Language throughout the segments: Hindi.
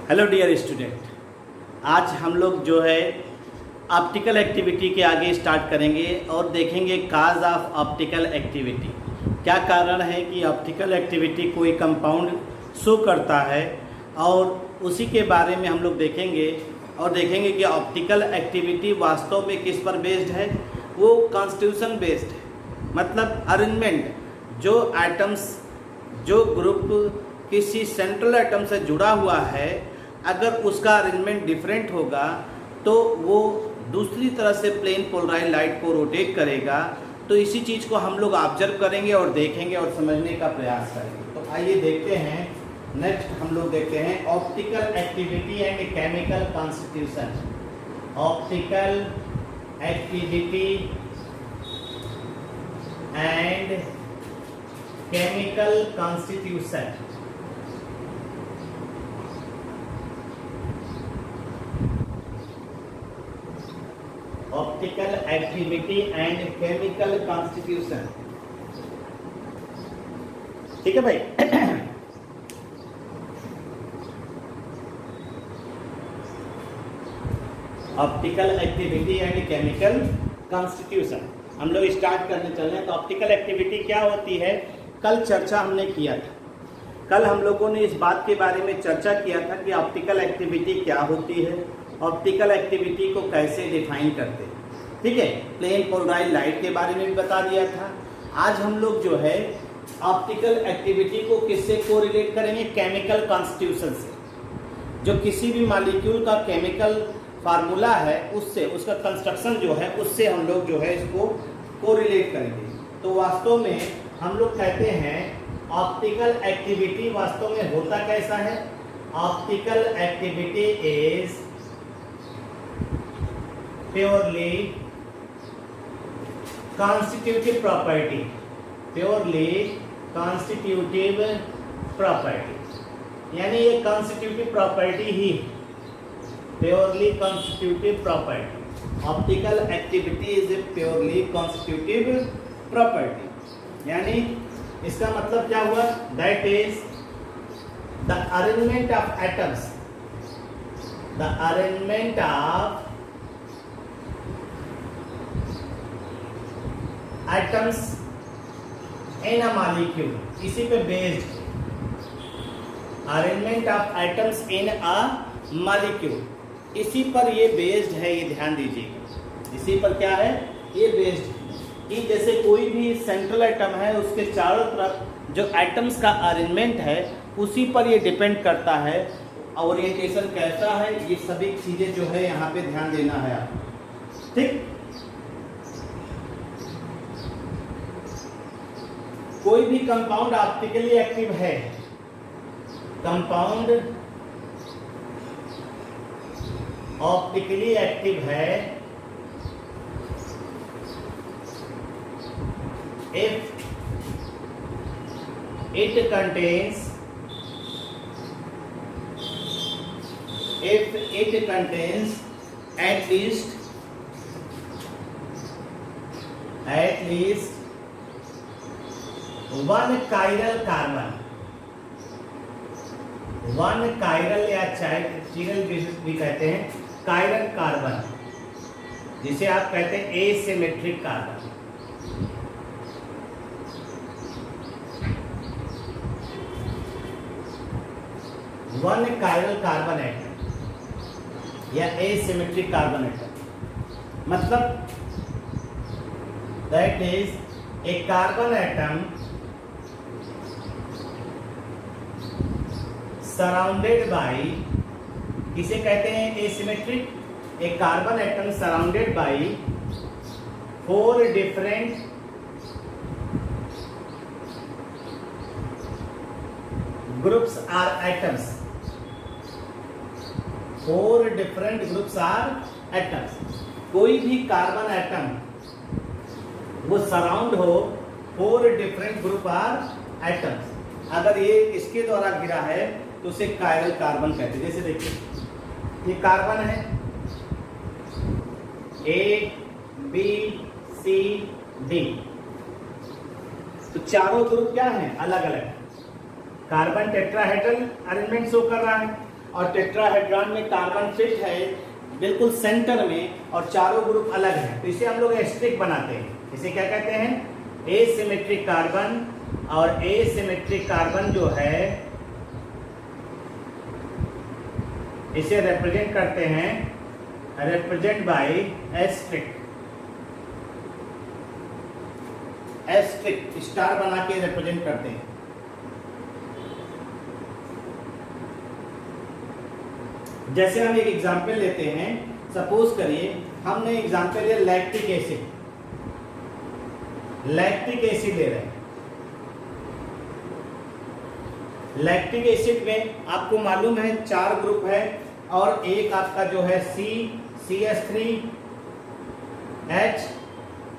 हेलो डियर स्टूडेंट, आज हम लोग जो है ऑप्टिकल एक्टिविटी के आगे स्टार्ट करेंगे और देखेंगे काज ऑफ ऑप्टिकल एक्टिविटी। क्या कारण है कि ऑप्टिकल एक्टिविटी कोई कंपाउंड शो करता है और उसी के बारे में हम लोग देखेंगे और देखेंगे कि ऑप्टिकल एक्टिविटी वास्तव में किस पर बेस्ड है। वो कॉन्स्टिट्यूशन बेस्ड है, मतलब अरेंजमेंट, जो एटम्स, जो ग्रुप किसी सेंट्रल एटम से जुड़ा हुआ है, अगर उसका अरेंजमेंट डिफरेंट होगा तो वो दूसरी तरह से प्लेन पोलराइज लाइट को रोटेट करेगा। तो इसी चीज़ को हम लोग ऑब्जर्व करेंगे और देखेंगे और समझने का प्रयास करेंगे। तो आइए देखते हैं, नेक्स्ट हम लोग देखते हैं optical activity and chemical constitution. Optical activity and chemical constitution. Optical activity and chemical constitution. ठीक है भाई। Optical activity and chemical constitution हम लोग स्टार्ट करने चल रहे हैं। तो ऑप्टिकल एक्टिविटी क्या होती है, कल चर्चा हमने किया था। कल हम लोगों ने इस बात के बारे में चर्चा किया था कि ऑप्टिकल एक्टिविटी क्या होती है, ऑप्टिकल एक्टिविटी को कैसे डिफाइन करते हैं। ठीक है, प्लेन पोलराइज लाइट के बारे में भी बता दिया था। आज हम लोग जो है ऑप्टिकल एक्टिविटी को किससे कोरिलेट करेंगे, केमिकल कॉन्स्टिट्यूशन से। जो किसी भी मॉलिक्यूल का केमिकल फार्मूला है उससे, उसका कंस्ट्रक्शन जो है उससे हम लोग जो है इसको कोरिलेट करेंगे। तो वास्तव में हम लोग कहते हैं ऑप्टिकल एक्टिविटी वास्तव में होता कैसा है। Optical activity is purely constitutive property, purely constitutive property, यानी ये constitutive property he, purely constitutive property. Optical activity is a purely constitutive property, यानी इसका मतलब क्या हुआ, that is the arrangement of atoms, the arrangement of atoms in a molecule, इसी पे based, arrangement of atoms in a molecule, इसी पर ये बेस्ड है। ये ध्यान दीजिएगा, इसी पर क्या है, ये बेस्ड है कि जैसे कोई भी सेंट्रल एटम है उसके चारों तरफ जो एटम्स का अरेंजमेंट है उसी पर ये डिपेंड करता है। ओरिएंटेशन कैसा है, ये सभी चीजें जो है यहाँ पे ध्यान देना है आपको। ठीक, कोई भी कंपाउंड ऑप्टिकली एक्टिव है, कंपाउंड ऑप्टिकली एक्टिव है if it contains at least one chiral carbon, one chiral या चिरल भी कहते हैं, कायरल कार्बन, जिसे आप कहते हैं asymmetric carbon. One chiral carbon atom या एसिमेट्रिक कार्बन एटम, मतलब that is a carbon atom surrounded by, किसे कहते हैं asymmetric, a carbon atom surrounded by 4 different groups or atoms, 4 different groups or atoms. कोई भी कार्बन एटम वो सराउंड हो 4 डिफरेंट ग्रुप आर एटम्स, अगर ये इसके द्वारा घिरा है तो उसे कायरल कार्बन कहते हैं। जैसे देखिए ये कार्बन है, ए बी सी डी, तो चारों ग्रुप क्या हैं, अलग अलग। कार्बन टेट्राहेड्रल अरेंजमेंट शो कर रहा है और टेट्राहेड्रॉन में कार्बन फिट है बिल्कुल सेंटर में और चारों ग्रुप अलग हैं, तो इसे हम लोग एस्ट्रिक बनाते हैं। इसे क्या कहते हैं? Asymmetric carbon. और एसिमेट्रिक कार्बन जो है इसे रिप्रेजेंट करते हैं, represent by asterisk. Asterisk star बना के रिप्रेजेंट करते हैं। जैसे हम एक एग्जांपल लेते हैं, सपोज करिए हमने एग्जांपल लिया लैक्टिक एसिड। लैक्टिक एसिड ले रहे हैं। लैक्टिक एसिड में आपको मालूम है 4 ग्रुप है और एक आपका जो है CH3, H,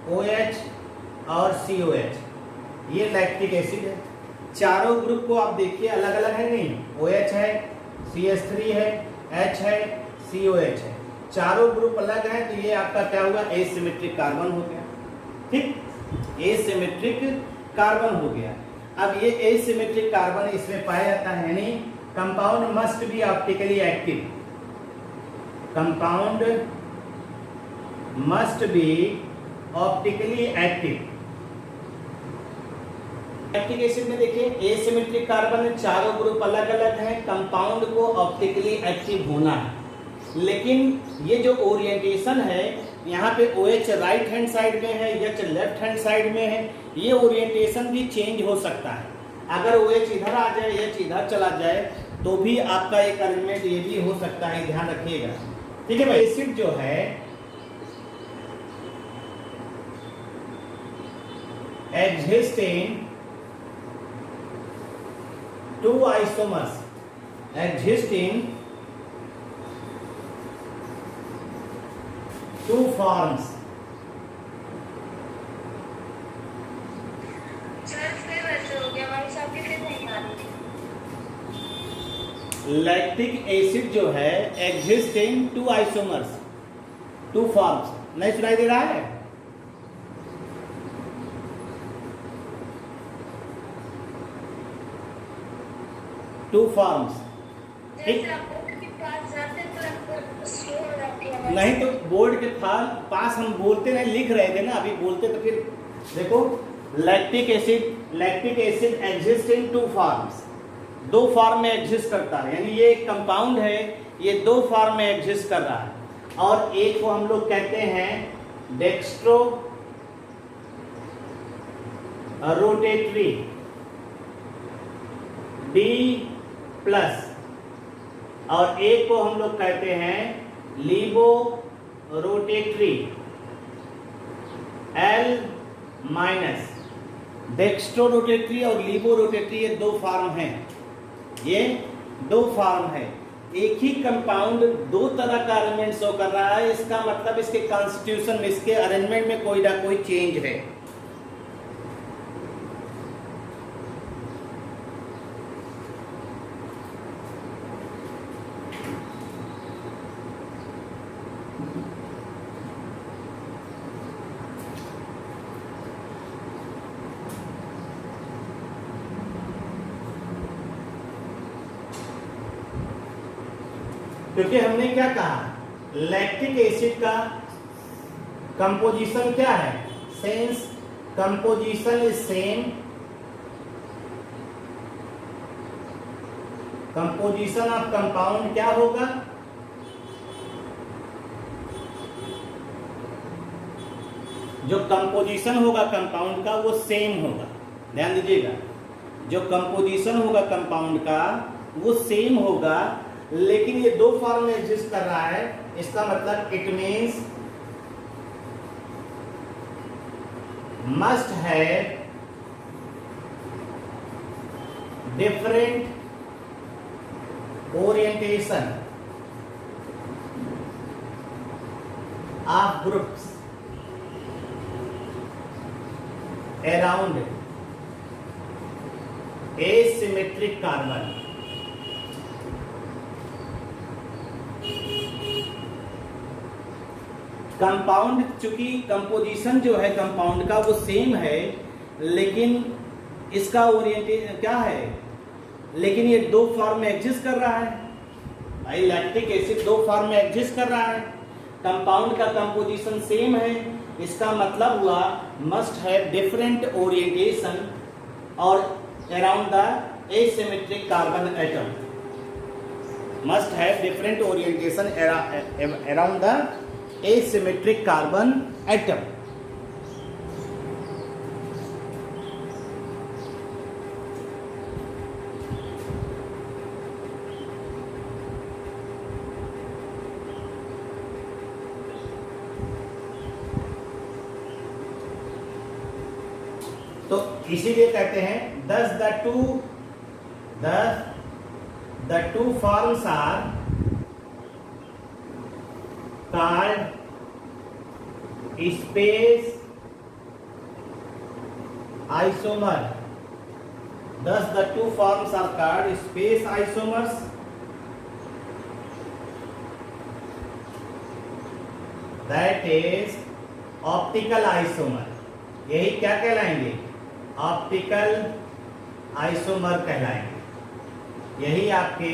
OH और COH, ये लैक्टिक एसिड है। चारों ग्रुप को आप देखिए अलग अलग है नहीं, OH है, CH3 है, H है, COH है, चारों ग्रुप अलग है, तो ये आपका क्या हुआ? एसिमेट्रिक कार्बन हो गया। ठीक, एसिमेट्रिक कार्बन हो गया। अब ये एसिमेट्रिक कार्बन इसमें पाया जाता है नहीं, compound must be optically active. Compound must be optically active. Lactic acid में देखिए एसिमेट्रिक कार्बन में चारों ग्रुप अलग अलग हैं, कंपाउंड को ऑप्टिकली एक्टिव होना है, लेकिन ये जो ओरिएंटेशन है यहाँ पे OH राइट हैंड साइड में है, H लेफ्ट हैंड साइड में है, ये ओरिएंटेशन भी चेंज हो सकता है। अगर OH इधर आ जाए, H इधर चला जाए, तो भी आपका एक अरेंजमेंट ये भी हो सकता है, ध्यान रखिएगा। ठीक है भाई। एसिड जो है existing 2 isomers, existing 2 forms। Lactic acid जो है एग्जिस्टिंग 2 isomers, 2 forms। नहीं सुनाई दे रहा है? Two forms. ठीक, नहीं तो बोर्ड के पास हम बोलते नहीं, लिख रहे थे ना, अभी बोलते तो फिर देखो lactic acid exist in 2 forms, 2 form में एग्जिस्ट करता है, यानी ये एक कंपाउंड है, ये 2 फॉर्म में एग्जिस्ट कर रहा है। और एक को हम लोग कहते हैं डेक्स्ट्रो रोटेटरी D+, और एक को हम लोग कहते हैं लीबो रोटेटरी L-। डेक्स्ट्रो रोटेटरी और लीबो रोटेटरी ये 2 फॉर्म हैं, ये 2 फॉर्म है। एक ही कंपाउंड 2 तरह का अरेंजमेंट शो कर रहा है, इसका मतलब इसके कॉन्स्टिट्यूशन में, इसके अरेंजमेंट में कोई ना कोई चेंज है। क्योंकि हमने क्या कहा, लैक्टिक एसिड का कंपोजिशन क्या है? Since composition is same, composition of compound क्या होगा? जो कंपोजिशन होगा कंपाउंड का वो सेम होगा। ध्यान दीजिएगा, जो कंपोजिशन होगा कंपाउंड का वो सेम होगा, लेकिन ये 2 फॉर्म में एग्जिस्ट कर रहा है, इसका मतलब it means must have different orientation of groups around asymmetric carbon। Compound चूंकि कंपोजिशन जो है कंपाउंड का वो सेम है, लेकिन इसका ओरिएंटेशन क्या है, लेकिन ये 2 फॉर्म में एग्जिस्ट कर रहा है। भाई लैक्टिक एसिड दो फॉर्म में एग्जिस्ट कर रहा है, कंपाउंड का कंपोजिशन सेम है, इसका मतलब हुआ मस्ट हैव डिफरेंट ओरिएंटेशन और around the asymmetric carbon atom, must have different orientation around the asymmetric carbon atom. तो इसीलिए कहते हैं the two forms are called space isomer, thus the two forms are called space isomers, that is optical isomer, यही क्या कहलाएंगे, ऑप्टिकल आइसोमर कहलाएंगे, यही आपके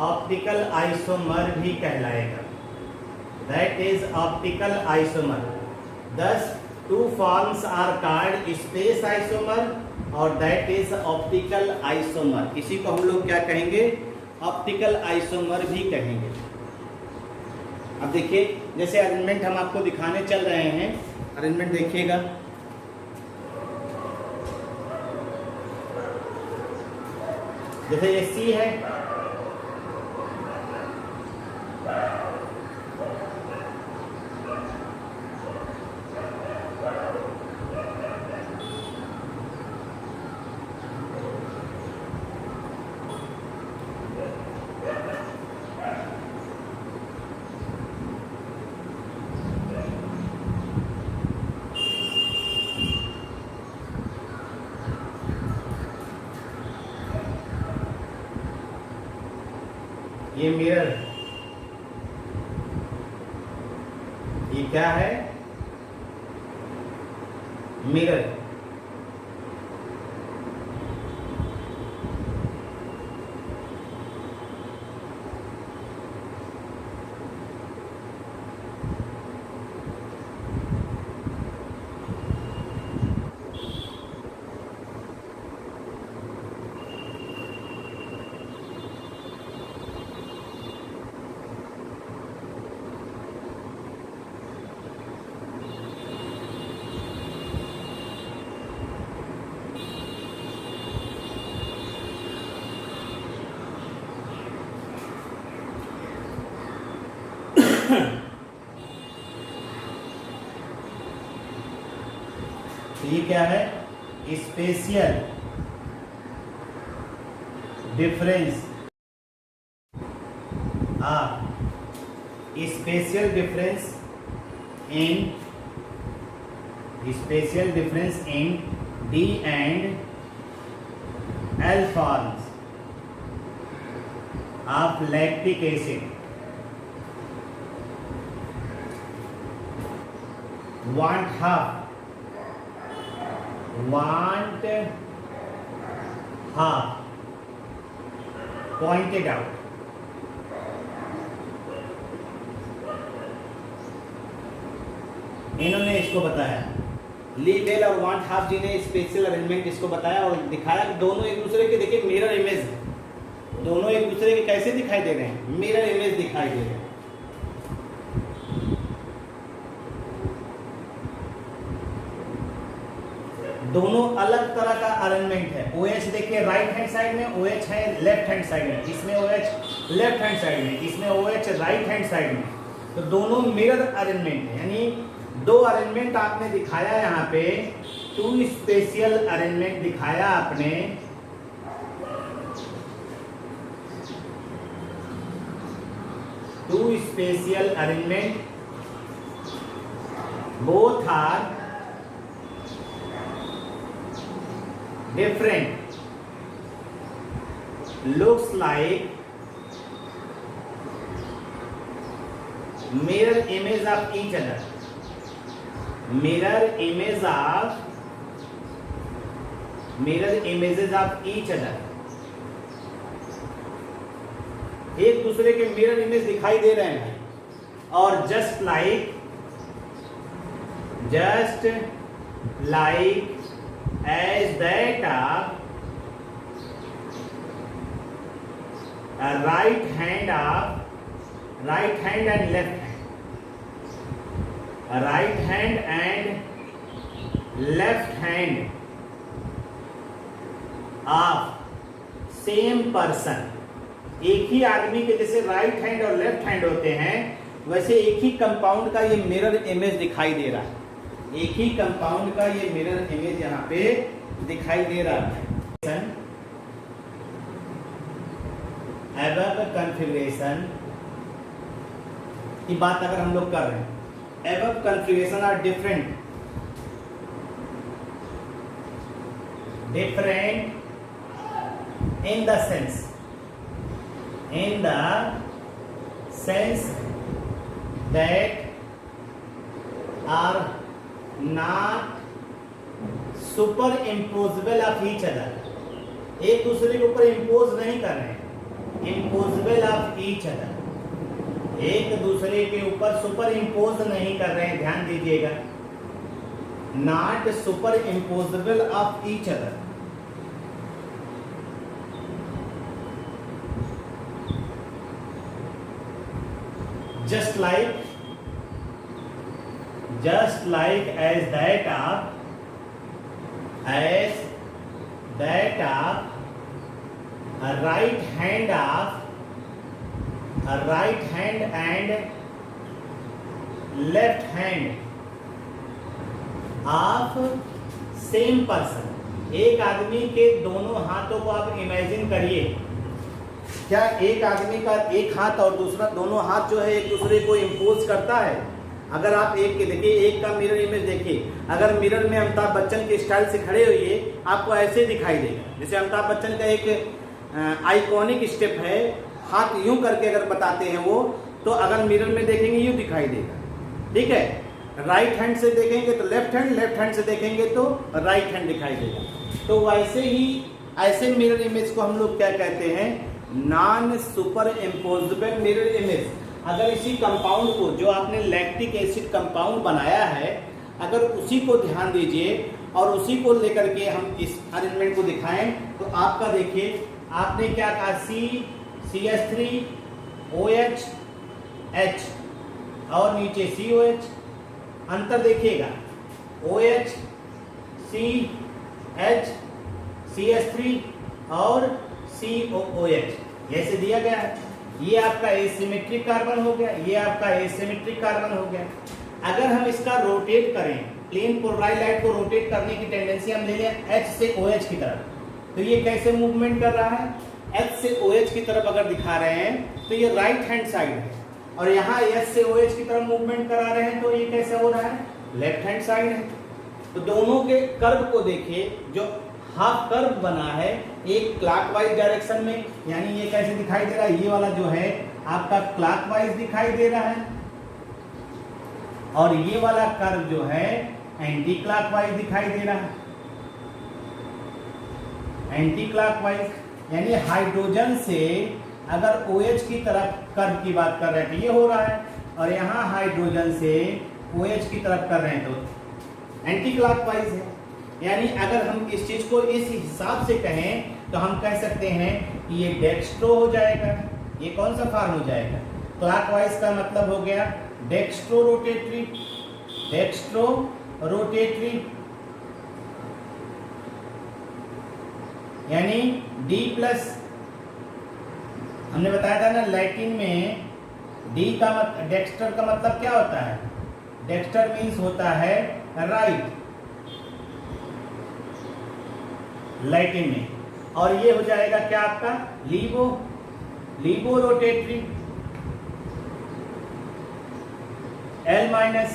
ऑप्टिकल आइसोमर भी कहलाएगा, that is optical isomer. These two forms are called space isomer और दैट इज ऑप्टिकल आइसोमर, इसी को हम लोग क्या कहेंगे, ऑप्टिकल आइसोमर भी कहेंगे। अब देखिए जैसे अरेंजमेंट हम आपको दिखाने चल रहे हैं, अरेंजमेंट देखिएगा, जैसे ये सी है, ये मिरर, ये क्या है, मिरर। ये क्या है, spatial difference, spatial difference in D and L forms of lactic acid, want half pointed out, इन्होंने इसको बताया, ली डेल और वांट हाफ जी ने स्पेशल अरेंजमेंट इसको बताया और दिखाया कि दोनों एक दूसरे के, देखिए मिरर इमेज, दोनों एक दूसरे के कैसे दिखाई दे रहे हैं, मिरर इमेज दिखाई दे रहे हैं। दोनों अलग तरह का अरेंजमेंट है। OH देखिए राइट हैंड साइड में, OH है लेफ्ट हैंड साइड में, इसमें OH लेफ्ट हैंड साइड में, इसमें OH राइट हैंड साइड में, तो दोनों मिरर अरेंजमेंट है, यानी दो अरेंजमेंट आपने दिखाया, यहाँ पे टू स्पेशियल अरेंजमेंट दिखाया आपने, two spatial arrangement, both are different, looks like mirror image of each other, mirror images of each other, एक दूसरे के मिरर इमेज दिखाई दे रहे हैं। और just like as that right hand and left hand, right hand and left hand of same person, एक ही आदमी के जैसे राइट हैंड और लेफ्ट हैंड होते हैं, वैसे एक ही कंपाउंड का ये मिरर इमेज दिखाई दे रहा है। एक ही कंपाउंड का ये मिरर इमेज यहाँ पे दिखाई दे रहा है। एबव कॉन्फ़िगरेशन की बात अगर हम लोग कर रहे हैं, above configuration are different in the sense that are not superimposable of each other, एक दूसरे के ऊपर इम्पोज नहीं कर रहे हैं, imposable of each other, एक दूसरे के ऊपर सुपर इम्पोज नहीं कर रहे हैं, ध्यान दीजिएगा, not superimposable of each other। just like as that of a right hand and left hand of same person, एक आदमी के दोनों हाथों को आप इमेजिन करिए, क्या एक आदमी का एक हाथ और दूसरा दोनों हाथ जो है एक दूसरे को इम्पोज करता है? अगर आप एक के देखिए, एक का मिरर इमेज देखिए, अगर मिरर में अमिताभ बच्चन के स्टाइल से खड़े होइए आपको ऐसे दिखाई देगा। जैसे अमिताभ बच्चन का एक आइकॉनिक स्टेप है, हाथ यूं करके अगर बताते हैं वो, तो अगर मिरर में देखेंगे यूं दिखाई देगा, ठीक है। राइट हैंड से देखेंगे तो लेफ्ट हैंड से देखेंगे तो राइट हैंड दिखाई देगा। तो वैसे ही ऐसे मिरर इमेज को हम लोग क्या कहते हैं? Non superimposable mirror image. अगर इसी कंपाउंड को, जो आपने लैक्टिक एसिड कंपाउंड बनाया है, अगर उसी को ध्यान दीजिए और उसी को लेकर के हम इस अरेंजमेंट को दिखाएं तो आपका देखिए, आपने क्या कहा, CH3OH H और नीचे COH, अंतर देखिएगा, OH CH CH3 और COOH जैसे दिया गया है। ये आपका एसिमेट्रिक कार्बन हो गया, ये आपका एसिमेट्रिक कार्बन हो गया। अगर हम इसका रोटेट करें, प्लेन पोलराइज लाइट को रोटेट करने की टेंडेंसी हम ले लें H से OH की तरफ, तो ये कैसे मूवमेंट कर रहा है? H से OH की तरफ अगर दिखा रहे हैं तो ये राइट हैंड साइड है, और यहाँ H से OH की तरफ मूवमेंट करा रहे हैं तो ये कैसे हो रहा है? लेफ्ट हैंड साइड है। तो दोनों के कर्व को देखिए, जो हाफ कर्व बना है एक क्लॉकवाइज डायरेक्शन में, यानी ये कैसे दिखाई दे रहा है? ये वाला जो है आपका क्लॉकवाइज दिखाई दे रहा है, और ये वाला कर्व जो है एंटी क्लॉकवाइज दिखाई दे रहा है। एंटी क्लॉकवाइज यानी हाइड्रोजन से अगर OH की तरफ कर्व की बात कर रहे हैं तो ये हो रहा है, और यहाँ हाइड्रोजन से OH की तरफ कर रहे हैं तो एंटी क्लॉकवाइज है। यानी अगर हम इस चीज को इस हिसाब से कहें तो हम कह सकते हैं कि ये डेक्स्ट्रो हो जाएगा। ये कौन सा फॉर्म हो जाएगा? क्लॉकवाइज का मतलब हो गया डेक्स्ट्रो रोटेटरी, यानी D+, हमने बताया था ना लैटिन में डी का मतलब, डेक्स्टर का मतलब क्या होता है? डेक्स्टर मीन्स होता है राइट, लैटिन में। और ये हो जाएगा क्या आपका? लीबो रोटेटरी, L-,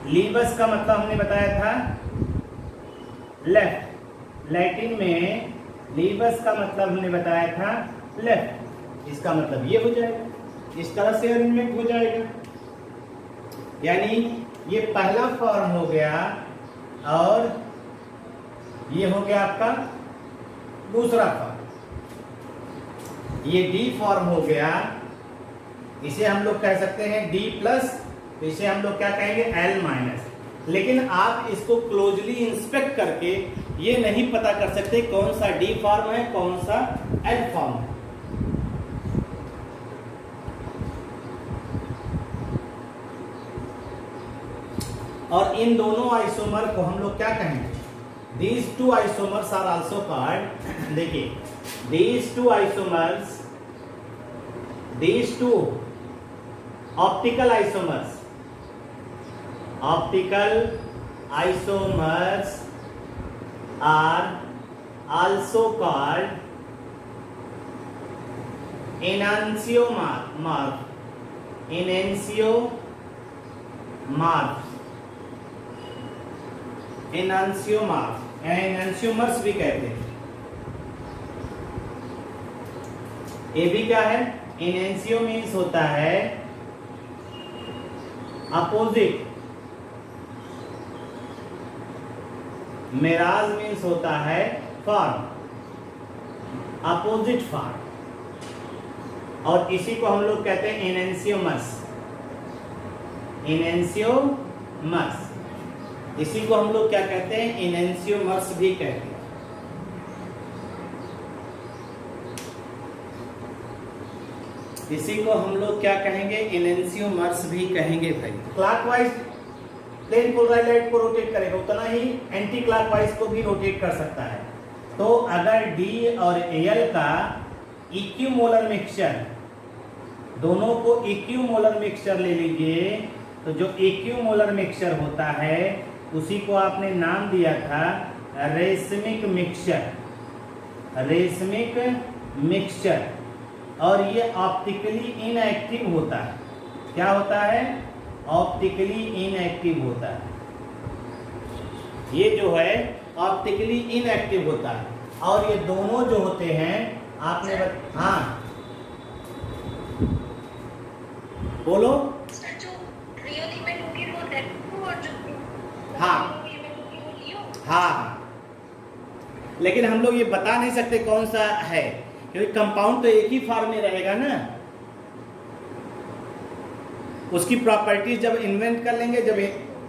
लीबस का मतलब हमने बताया था लेफ्ट, लैटिन में लीबस का मतलब हमने बताया था लेफ्ट। इसका मतलब ये हो जाएगा, इस तरह से अरेंजमेंट हो जाएगा। यानी ये पहला फॉर्म हो गया और ये हो गया आपका दूसरा फॉर्म। ये D फॉर्म हो गया, इसे हम लोग कह सकते हैं D प्लस, तो इसे हम लोग क्या कहेंगे L माइनस। लेकिन आप इसको क्लोजली इंस्पेक्ट करके ये नहीं पता कर सकते कौन सा D फॉर्म है कौन सा L फॉर्म है। और इन दोनों आइसोमर को हम लोग क्या कहेंगे, these two isomers are also called, देखिए these two isomers, these two optical isomers, optical isomers are also called enantiomorph, एनांसियोमर्स भी कहते हैं। ये भी क्या है, एनेंसियो मीन्स होता है अपोजिट, मेराज मीन्स होता है फॉर्म, अपोजिट फॉर्म, और इसी को हम लोग कहते हैं एनेंसियोमर्स, एनेंसियोमर्स, इसी को हम लोग क्या कहते हैं, एनेंसियोमर्स भी कहते हैं। इसी को हम लोग क्या कहेंगे, एनेंसियोमर्स भी कहेंगे भाई। क्लॉकवाइज प्लेन पोलराइज्ड लाइट को रोटेट करेगा उतना ही एंटी क्लॉकवाइज को भी रोटेट कर सकता है। तो अगर D और Al का इक्विमोलर मिक्सचर, दोनों को इक्विमोलर मिक्सचर ले लीजिए, तो जो इक्विमोलर मिक्सचर होता है उसी को आपने नाम दिया था रेसमिक मिक्सचर, रेसमिक मिक्सचर, और ये ऑप्टिकली इनएक्टिव होता है। क्या होता है, ऑप्टिकली इनएक्टिव होता है। ये जो है ऑप्टिकली इनएक्टिव होता है, और ये दोनों जो होते हैं आपने हाँ बोलो। हाँ हाँ, लेकिन हम लोग ये बता नहीं सकते कौन सा है, क्योंकि कंपाउंड तो एक ही फॉर्म में रहेगा ना। उसकी प्रॉपर्टीज जब इन्वेंट कर लेंगे, जब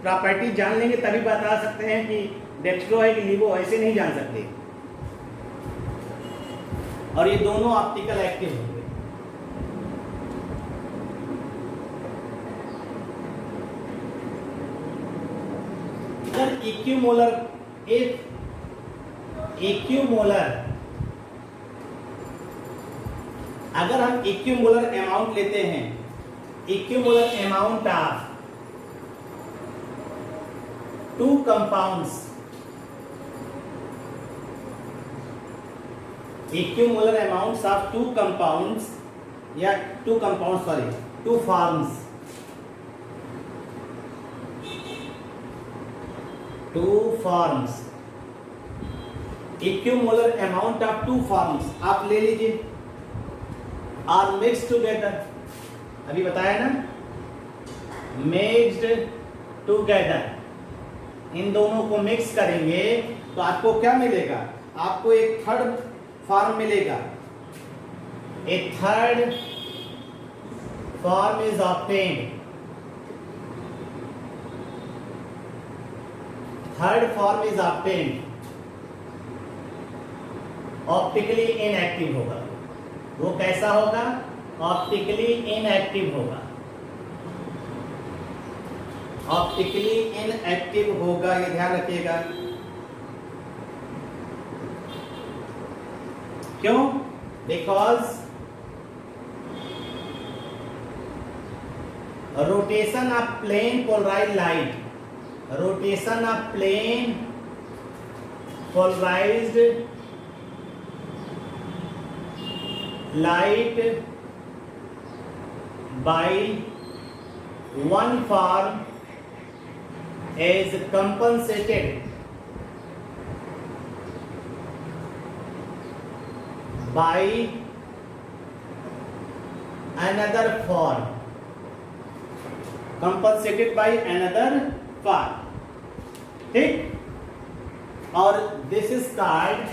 प्रॉपर्टीज जान लेंगे, तभी बता सकते हैं कि डेक्स्ट्रो है कि लिवो, ऐसे नहीं जान सकते। और ये दोनों ऑप्टिकल एक्टिव होंगे। इक्विमोलर, अगर हम इक्विमोलर अमाउंट लेते हैं, equimolar amount of two compounds, equimolar amounts of two compounds या two forms, equimolar amount of two forms आप ले लीजिए, आर मिक्स टुगेदर, अभी बताया ना, मिक्स्ड टुगेदर, इन दोनों को मिक्स करेंगे तो आपको क्या मिलेगा, आपको एक थर्ड फॉर्म मिलेगा। A third form is obtained, third form is obtained, optically inactive होगा। वो कैसा होगा, ऑप्टिकली इनएक्टिव होगा, ऑप्टिकली इनएक्टिव होगा, ये ध्यान रखिएगा। क्यों, because rotation of plane polarized light, rotation of plane polarized light by one form is compensated by another form, compensated by another form, ठीक। और this is called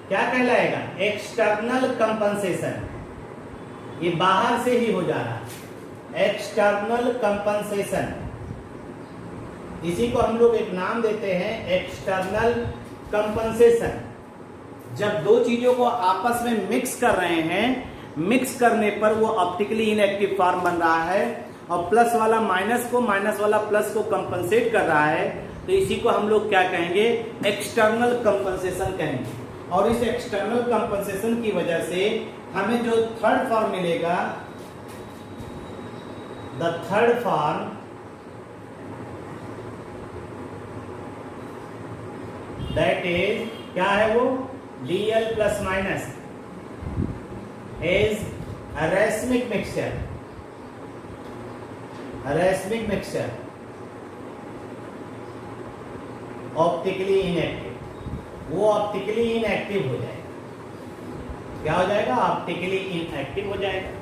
क्या कहलाएगा? External compensation. ये बाहर से ही हो जा रहा है, एक्सटर्नल कंपनसेशन। इसी को हम लोग एक नाम देते हैं एक्सटर्नल कंपनसेशन। जब दो चीजों को आपस में मिक्स कर रहे हैं, मिक्स करने पर वो ऑप्टिकली इनएक्टिव फॉर्म बन रहा है और प्लस वाला माइनस को, माइनस वाला प्लस को कंपनसेट कर रहा है, तो इसी को हम लोग क्या कहेंगे? एक्सटर्नल कंपनसेशन कहेंगे। और इस एक्सटर्नल कंपनसेशन की वजह से हमें जो थर्ड फॉर्म मिलेगा, the third form that is, क्या है वो? DL plus minus is racemic mixture. Racemic mixture optically inactive, वो ऑप्टिकली इनएक्टिव हो जाएगा। क्या हो जाएगा? ऑप्टिकली इनएक्टिव हो जाएगा।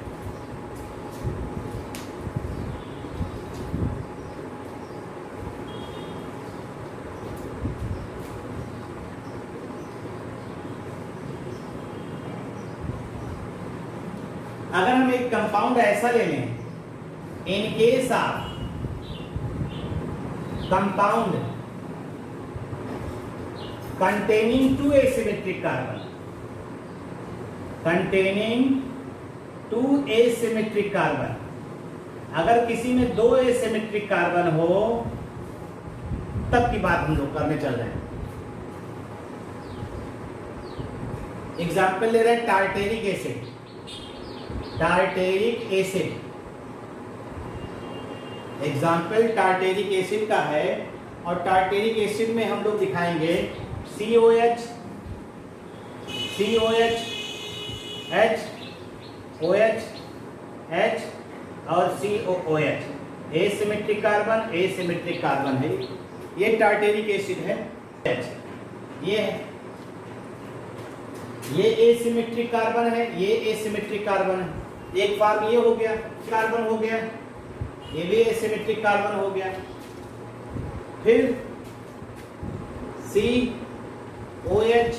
अगर हम एक कंपाउंड ऐसा ले लें, in case of compound containing two asymmetric carbon, containing two asymmetric carbon, अगर किसी में दो asymmetric कार्बन हो तब की बात हम लोग करने चल रहे हैं। एग्जाम्पल ले रहे हैं tartaric acid. Tartaric acid, example tartaric acid का है और टार्टेरिक एसिड में हम लोग दिखाएंगे COH, COH, H, OH, H और COOH। Asymmetric carbon, asymmetric carbon है, ये टार्टेरिक एसिड है। H ये है, ये एसिमेट्रिक कार्बन है, ये एसिमेट्रिक कार्बन है। एक फॉर्म ये हो गया, कार्बन हो गया, ये भी एसिमेट्रिक कार्बन हो गया। फिर COH,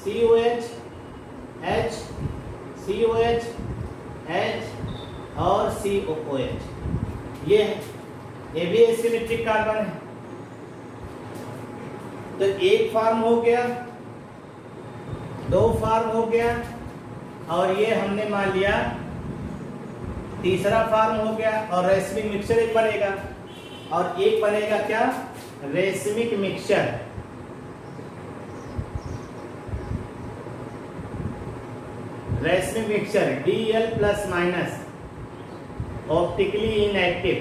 COH, H, COH, H और COOH, ये भी एसिमेट्रिक कार्बन है। तो एक फॉर्म हो गया, दो फॉर्म हो गया और ये हमने मान लिया तीसरा फॉर्म हो गया। और रेसमिक मिक्सचर एक बनेगा, और एक बनेगा क्या? Racemic mixture. Racemic mixture DL plus minus optically inactive.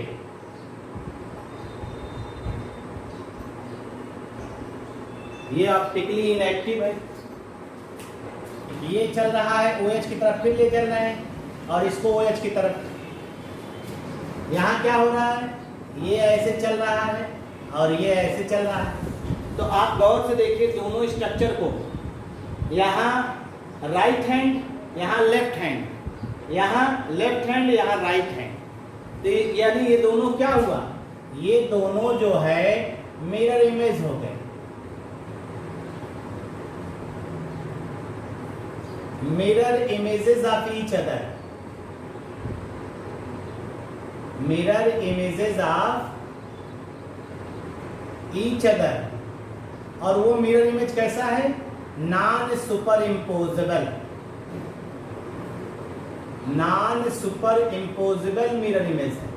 ये ऑप्टिकली इनएक्टिव है, ये चल रहा है OH की तरफ, फिर ले चल रहे हैं और इसको OH की तरफ। यहाँ क्या हो रहा है? ये ऐसे चल रहा है और ये ऐसे चल रहा है। तो आप गौर से देखिए दोनों स्ट्रक्चर को, यहाँ राइट हैंड, यहाँ लेफ्ट हैंड, यहाँ लेफ्ट हैंड, यहाँ राइट हैंड। तो यानी ये दोनों क्या हुआ? ये दोनों जो है मिरर इमेज हो गए। Mirror images of each other, mirror images of each other. और वो मिरर इमेज कैसा है? Non superimposable, non superimposable mirror image है।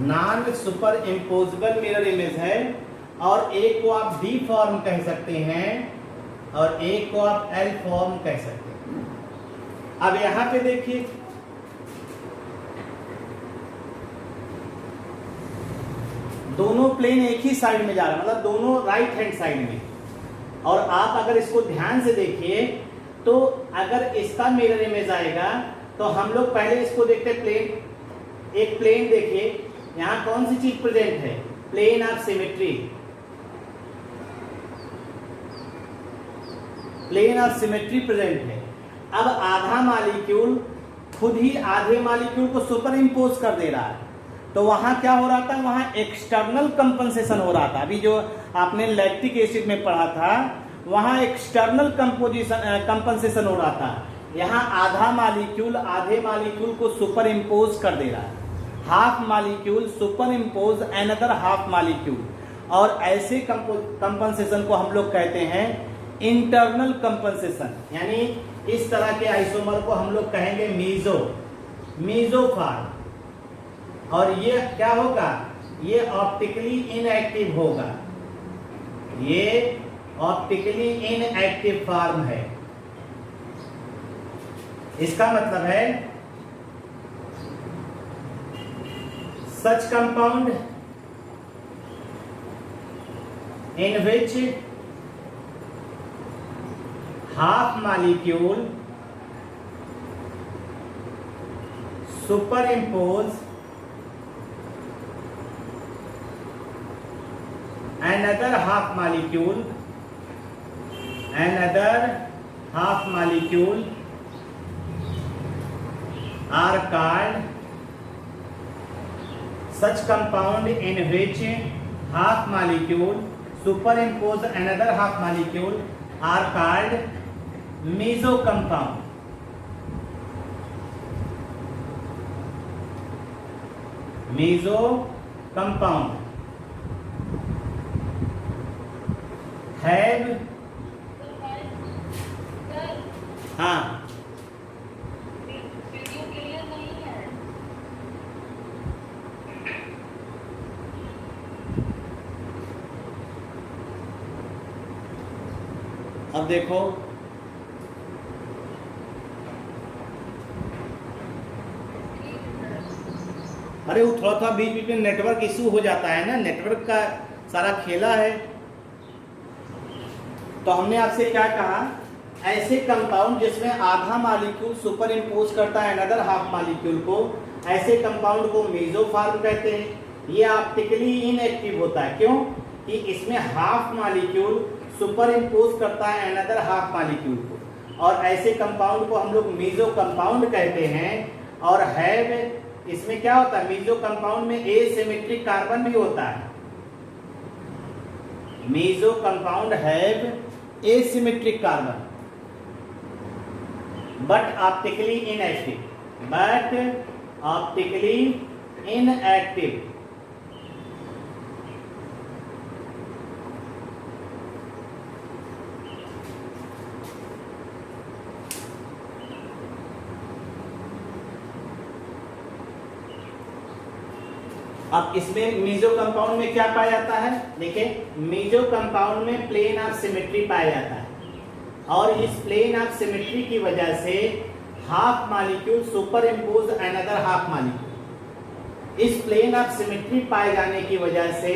Non superimposable mirror image है। और एक को आप D फॉर्म कह सकते हैं और एक को आप L फॉर्म कह सकते हैं। अब यहां पे देखिए, दोनों प्लेन एक ही साइड में जा रहा है, मतलब दोनों राइट हैंड साइड में। और आप अगर इसको ध्यान से देखिए तो अगर इसका मिरर इमेज आएगा तो हम लोग पहले इसको देखते हैं प्लेन। एक प्लेन देखिए, यहां कौन सी चीज प्रेजेंट है? Plane of symmetry, plane of symmetry present है। अब आधा मॉलिक्यूल खुद ही आधे मॉलिक्यूल को सुपर इम्पोज कर दे रहा है। तो वहाँ क्या हो रहा था, वहाँ एक्सटर्नल कंपनसेशन हो रहा था। अभी जो आपने लैक्टिक एसिड में पढ़ा था वहाँ एक्सटर्नल कंपनसेशन हो रहा था। यहाँ आधे मालिक्यूल को सुपर इम्पोज कर दे रहा है, half molecule super impose another half molecule, और ऐसे कंपनसेशन को हम लोग कहते हैं इंटरनल कंपनसेशन। यानी इस तरह के आइसोमर को हम लोग कहेंगे मेसोफार्म। और ये क्या होगा, ये ऑप्टिकली इनएक्टिव होगा, ये ऑप्टिकली इनएक्टिव फॉर्म है। इसका मतलब है such compound in which half molecule superimpose another half molecule are called such compound in which half molecule superimpose another half molecule are called mesocompound. Mesocompound have हाँ अब देखो अरे वो थोड़ा थोड़ा बीच बीच में नेटवर्क इशू हो जाता है ना, नेटवर्क का सारा खेला है। तो हमने आपसे क्या कहा, ऐसे कंपाउंड जिसमें आधा मालिक्यूल सुपर इम्पोज करता है अनदर हाफ मालिक्यूल को, ऐसे कंपाउंड को मेसोफार्म कहते हैं। ये ऑप्टिकली इनएक्टिव होता है, क्यों कि इसमें हाफ मालिक्यूल सुपर इम्पोज करता है अनदर हाफ मालिक्यूल को, और ऐसे कंपाउंड को हम लोग मेसो कंपाउंड कहते हैं। और हैव, इसमें क्या होता है, मेसो कंपाउंड में एसिमेट्रिक कार्बन भी होता है। Meso compound have asymmetric carbon but optically inactive. अब इसमें मेसो कंपाउंड में क्या पाया जाता है, देखिए मेसो कंपाउंड में प्लेन ऑफ सिमेट्री पाया जाता है, और इस प्लेन ऑफ सिमेट्री की वजह से half molecule super impose another half molecule. इस प्लेन ऑफ सिमेट्री पाए जाने की वजह से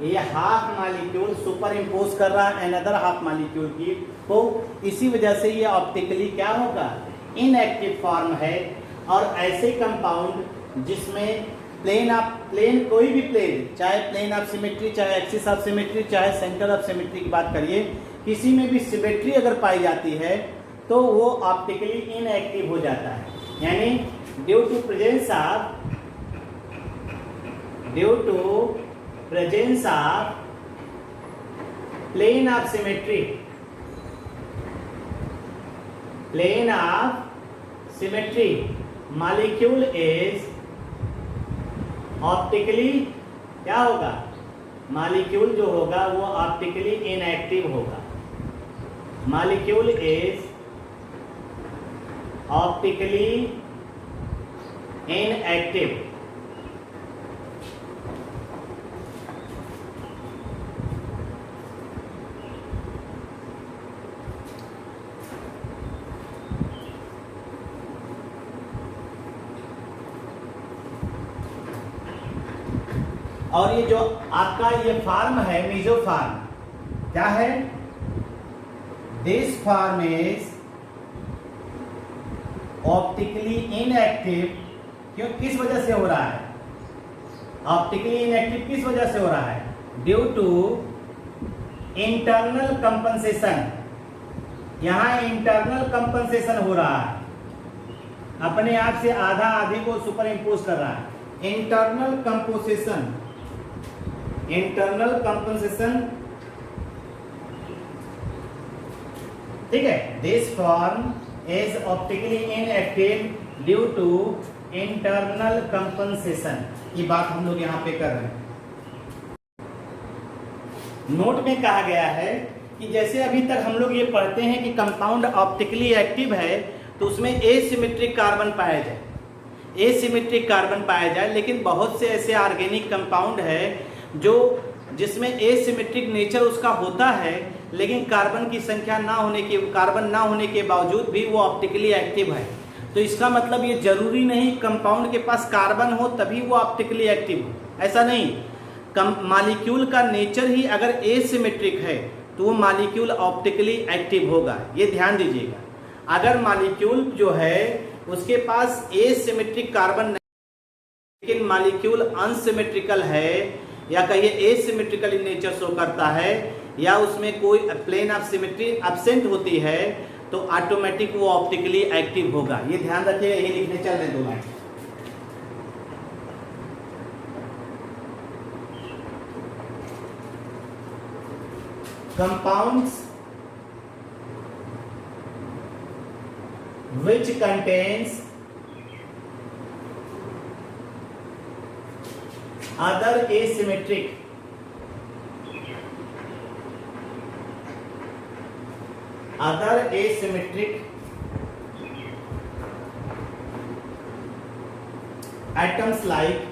ये हाफ मालिक्यूल सुपर इम्पोज कर रहा है अनदर हाफ मालिक्यूल की को, इसी वजह से ये ऑप्टिकली क्या होगा, इनएक्टिव फॉर्म है। और ऐसे कंपाउंड जिसमें प्लेन कोई भी प्लेन, चाहे प्लेन ऑफ सिमेट्री, चाहे एक्सिस ऑफ सिमेट्री, चाहे सेंटर ऑफ सिमेट्री की बात करिए, किसी में भी सिमेट्री अगर पाई जाती है तो वो ऑप्टिकली इनएक्टिव हो जाता है। यानी due to presence of plane of symmetry molecule is optically क्या होगा, मॉलिक्यूल जो होगा वो ऑप्टिकली इनएक्टिव होगा। Molecule is optically inactive. और ये जो आपका ये फार्म है मेसोफार्म, क्या है, this form is optically inactive. क्यों, किस वजह से हो रहा है, ऑप्टिकली इनएक्टिव किस वजह से हो रहा है, ड्यू टू इंटरनल कंपनसेशन। यहां इंटरनल कंपनसेशन हो रहा है, अपने आप से आधा आधे को सुपर इम्पोज कर रहा है। इंटरनल कंपोजिशन, इंटरनल कंपोजिशन, ठीक है। This form is optically inactive due to internal compensation. ये बात हम लोग यहाँ पे कर रहे हैं। नोट में कहा गया है कि जैसे अभी तक हम लोग ये पढ़ते हैं कि कंपाउंड ऑप्टिकली एक्टिव है तो उसमें एसिमेट्रिक कार्बन पाया जाए, एसिमेट्रिक कार्बन पाया जाए, लेकिन बहुत से ऐसे ऑर्गेनिक कंपाउंड है जो जिसमें एसिमेट्रिक नेचर उसका होता है, लेकिन कार्बन की संख्या कार्बन ना होने के बावजूद भी वो ऑप्टिकली एक्टिव है। तो इसका मतलब ये जरूरी नहीं कंपाउंड के पास कार्बन हो तभी वो ऑप्टिकली एक्टिव हो, ऐसा नहीं। मॉलिक्यूल का नेचर ही अगर एसिमेट्रिक है तो वो मॉलिक्यूल ऑप्टिकली एक्टिव होगा, ये ध्यान दीजिएगा। अगर मॉलिक्यूल जो है उसके पास एसिमेट्रिक कार्बन नहीं लेकिन मॉलिक्यूल अनसिमेट्रिकल है या कहिए एसिमेट्रिकल इन नेचर शो करता है या उसमें कोई प्लेन ऑफ सिमेट्री एब्सेंट होती है तो ऑटोमेटिक वो ऑप्टिकली एक्टिव होगा, ये ध्यान रखिएगा। यही लिखने चल रहे 2 line. Compounds which contains other asymmetric atoms like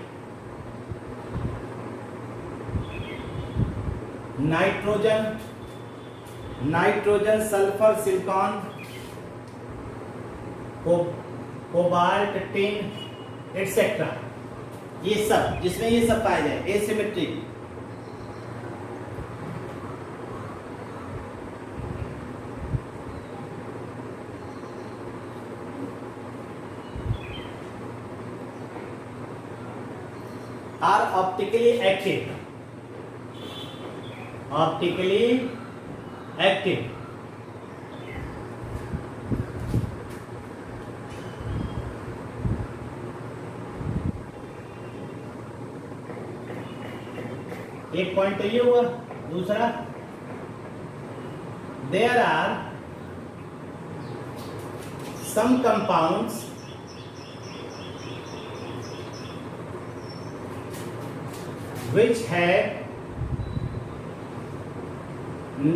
nitrogen, sulphur, silicon, cobalt, tin etcetera, ये सब जिसमें ये सब पाया जाए asymmetric, are optically active, optically active. एक पॉइंट तो ये हुआ। दूसरा, there are some compounds which have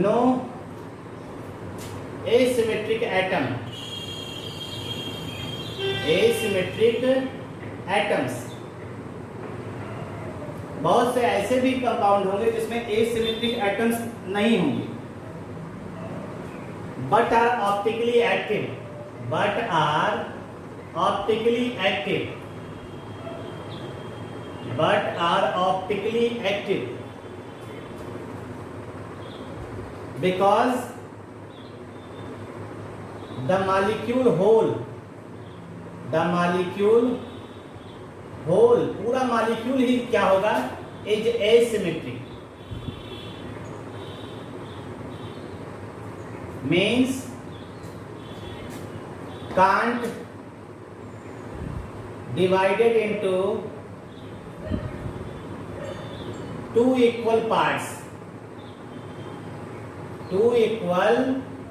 no asymmetric atom, asymmetric atoms। बहुत से ऐसे भी कंपाउंड होंगे जिसमें एसिमेट्रिक एटम्स नहीं होंगे, but are optically active, but are optically active, but are optically active because the molecule whole, पूरा मॉलिक्यूल ही क्या होगा, is asymmetric, means can't divided into 2 equal parts, 2 equal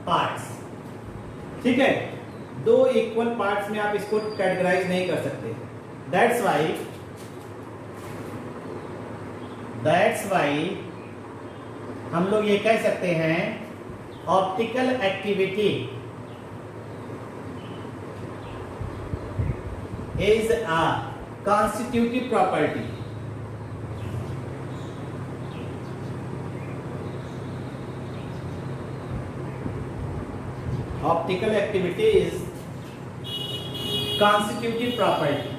parts, ठीक है। 2 इक्वल पार्ट्स में आप इसको कैटेगराइज नहीं कर सकते। दैट्स वाई हम लोग ये कह सकते हैं optical activity is a constitutive property, optical activity is constitutive property.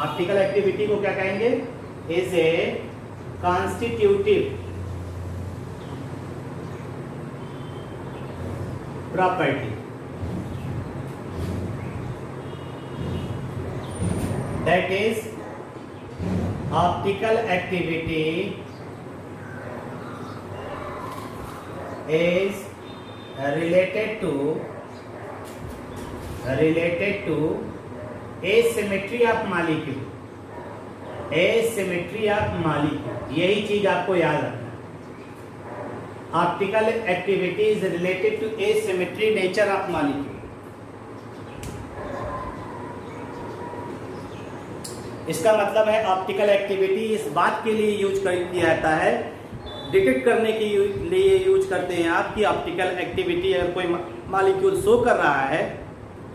Optical activity को क्या कहेंगे, is a constitutive property, that is optical activity is related to asymmetry of molecule, asymmetry of molecule, यही चीज आपको याद रखना। Optical activity is related to asymmetry nature of molecule. इसका मतलब है ऑप्टिकल एक्टिविटी इस बात के लिए यूज किया जाता है, डिटेक्ट करने के लिए यूज करते हैं आप कि ऑप्टिकल एक्टिविटी अगर कोई मॉलिक्यूल शो कर रहा है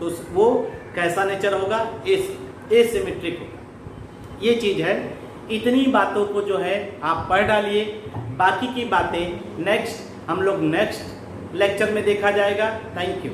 तो वो कैसा नेचर होगा, एसिमेट्रिक होगा। ये चीज है। इतनी बातों को जो है आप पढ़ डालिए, बाकी की बातें नेक्स्ट हम लोग नेक्स्ट लेक्चर में देखा जाएगा। Thank you.